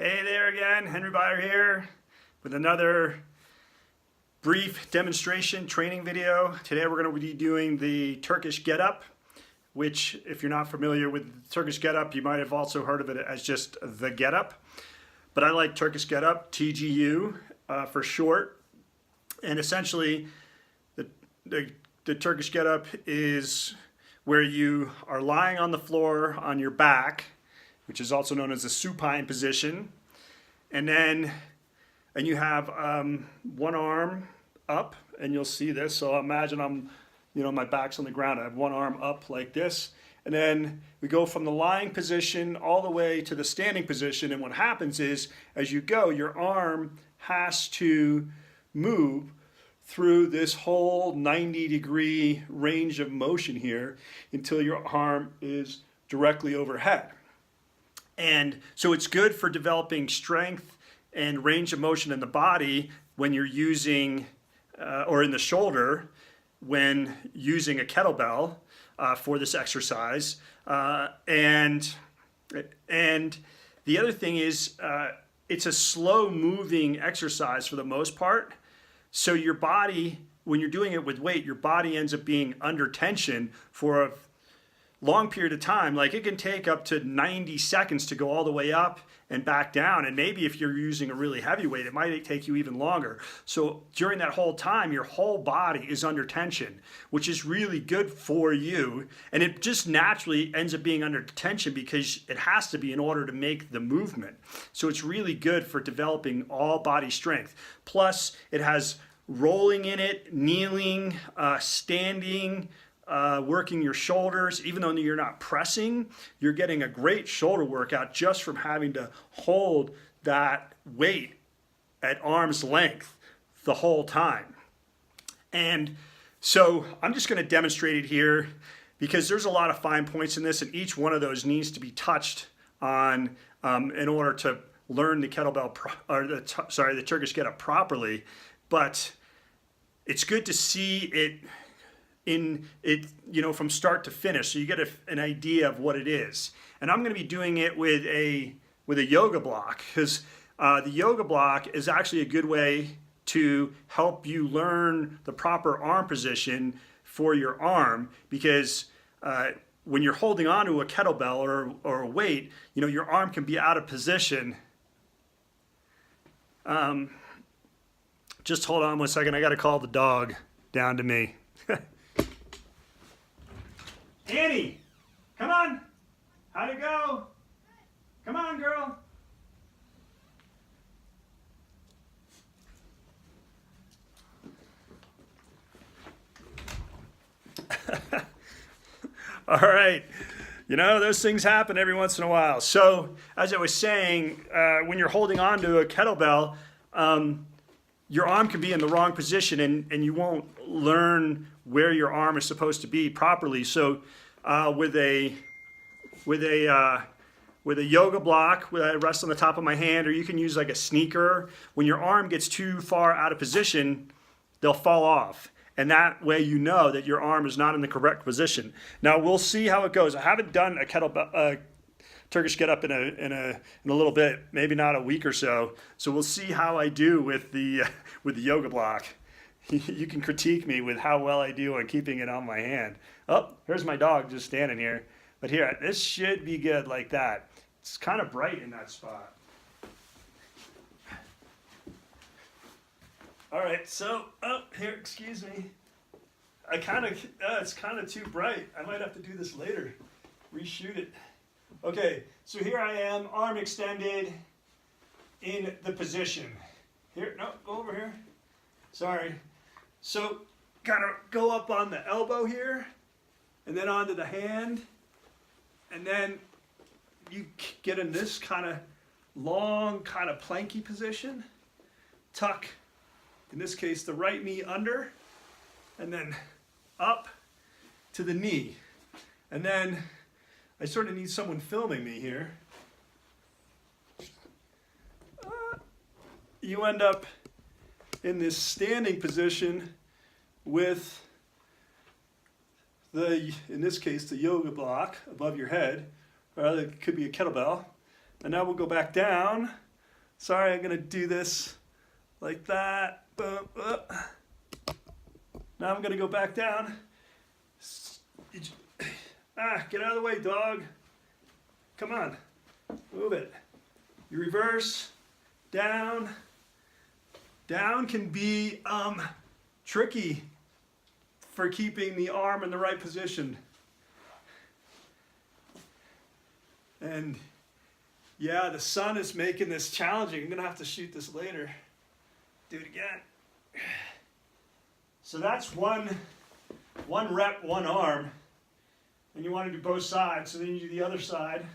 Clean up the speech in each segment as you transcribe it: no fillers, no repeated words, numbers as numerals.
Hey there again, Henry Byer here with another brief demonstration training video. Today we're going to be doing the Turkish Get Up, which if you're not familiar with Turkish Get Up, you might have also heard of it as just the Get Up. But I like Turkish Get Up, TGU for short. And essentially the Turkish Get Up is where you are lying on the floor on your back, which is also known as the supine position, and you have one arm up, and you'll see this. So imagine my back's on the ground. I have one arm up like this, and then we go from the lying position all the way to the standing position. And what happens is, as you go, your arm has to move through this whole 90-degree range of motion here until your arm is directly overhead. And so it's good for developing strength and range of motion in the body when you're using, or in the shoulder, when using a kettlebell for this exercise. And the other thing is, it's a slow moving exercise for the most part. So your body, when you're doing it with weight, your body ends up being under tension for a long period of time. Like it can take up to 90 seconds to go all the way up and back down. And maybe if you're using a really heavy weight, it might take you even longer. So during that whole time, your whole body is under tension, which is really good for you. And it just naturally ends up being under tension because it has to be in order to make the movement. So it's really good for developing all body strength. Plus it has rolling in it, kneeling, standing, working your shoulders. Even though you're not pressing, you're getting a great shoulder workout just from having to hold that weight at arm's length the whole time. And so I'm just going to demonstrate it here because there's a lot of fine points in this, and each one of those needs to be touched on in order to learn the the Turkish Get Up properly. But it's good to see it from start to finish, so you get an idea of what it is. And I'm going to be doing it with a yoga block, because the yoga block is actually a good way to help you learn the proper arm position for your arm, because when you're holding onto a kettlebell or a weight, your arm can be out of position. Just hold on one second. I got to call the dog down to me. Annie, come on. How'd it go? Come on, girl. All right. Those things happen every once in a while. So, as I was saying, when you're holding on to a kettlebell, your arm can be in the wrong position, and you won't learn where your arm is supposed to be properly. So with a yoga block, where I rest on the top of my hand, or you can use like a sneaker, when your arm gets too far out of position, they'll fall off. And that way you know that your arm is not in the correct position. Now we'll see how it goes. I haven't done a Turkish Get Up in a little bit, maybe not a week or so. So we'll see how I do with the yoga block. You can critique me with how well I do on keeping it on my hand. Oh, here's my dog just standing here. But here, this should be good like that. It's kind of bright in that spot. All right, so here, excuse me. It's kind of too bright. I might have to do this later. Reshoot it. Okay, so here I am, arm extended in the position. Here, no, go over here. Sorry. So kind of go up on the elbow here, and then onto the hand, and then you get in this kind of long, kind of planky position. Tuck, in this case, the right knee under, and then up to the knee. And then I sort of need someone filming me here. You end up in this standing position with in this case, the yoga block above your head, or it could be a kettlebell. And now we'll go back down Sorry, I'm gonna do this like that. Boom, Now I'm gonna go back down. Get out of the way, dog. Come on, move it. You reverse, down. Down can be tricky for keeping the arm in the right position. And yeah, the sun is making this challenging. I'm gonna have to shoot this later. Do it again. So that's one rep, one arm. And you want to do both sides. So then you do the other side.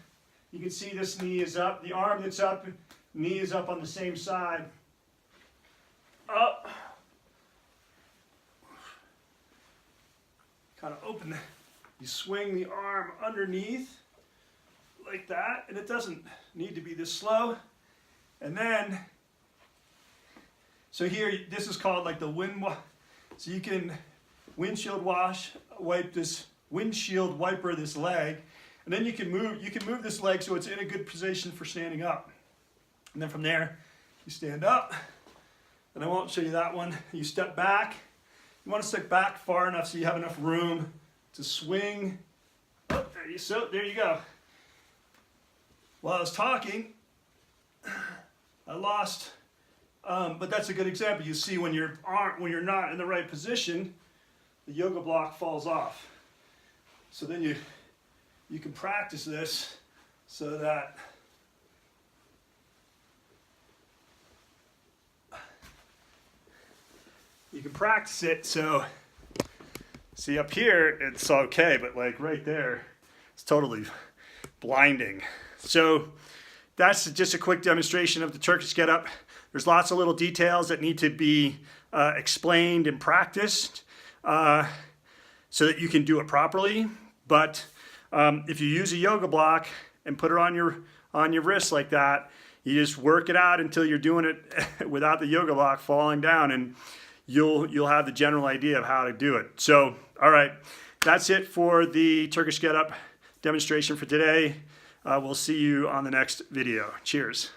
You can see this knee is up. The arm that's up, knee is up on the same side. Up. Kind of open. You swing the arm underneath like that. And it doesn't need to be this slow. And then, so here, this is called like the wind. So you can windshield wiper this leg, and then you can move this leg so it's in a good position for standing up. And then from there, you stand up, and I won't show you that one. You step back. You want to step back far enough so you have enough room to swing. Oh, there you go. While I was talking, I lost, but that's a good example. You see when you're not in the right position, the yoga block falls off. So then you can practice this so that you can practice it. So see up here, it's okay, but like right there, it's totally blinding. So that's just a quick demonstration of the Turkish Get Up. There's lots of little details that need to be explained and practiced so that you can do it properly. But if you use a yoga block and put it on your wrist like that, you just work it out until you're doing it without the yoga block falling down, and you'll have the general idea of how to do it. So, all right, that's it for the Turkish Get Up demonstration for today. We'll see you on the next video. Cheers.